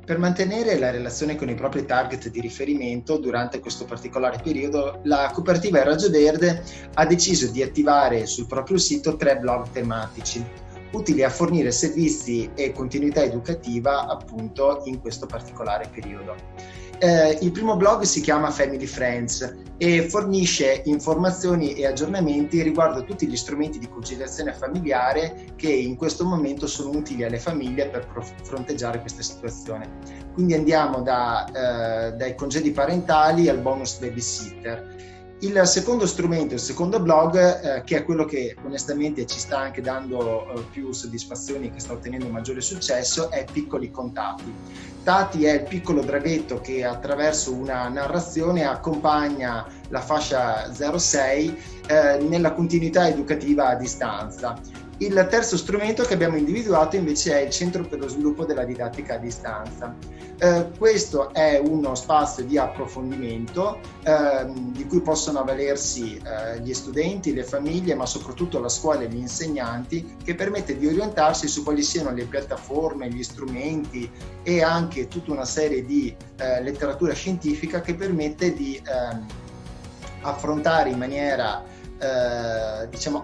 Per mantenere la relazione con i propri target di riferimento durante questo particolare periodo, la cooperativa Il Raggio Verde ha deciso di attivare sul proprio sito 3 blog tematici, utili a fornire servizi e continuità educativa appunto in questo particolare periodo. Il primo blog si chiama Family Friends e fornisce informazioni e aggiornamenti riguardo a tutti gli strumenti di conciliazione familiare che in questo momento sono utili alle famiglie per fronteggiare questa situazione. Quindi andiamo dai congedi parentali al bonus babysitter. Il secondo strumento, il secondo blog, che è quello che onestamente ci sta anche dando più soddisfazioni, che sta ottenendo maggiore successo, è Piccoli Contatti. Tati è il piccolo draghetto che attraverso una narrazione accompagna la fascia 06 nella continuità educativa a distanza. Il terzo strumento che abbiamo individuato invece è il Centro per lo Sviluppo della Didattica a Distanza. Questo è uno spazio di approfondimento di cui possono avvalersi gli studenti, le famiglie, ma soprattutto la scuola e gli insegnanti, che permette di orientarsi su quali siano le piattaforme, gli strumenti e anche tutta una serie di letteratura scientifica che permette di affrontare in maniera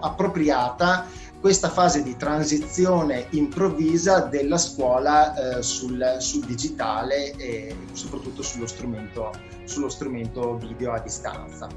appropriata questa fase di transizione improvvisa della scuola sul digitale e soprattutto sullo strumento video a distanza.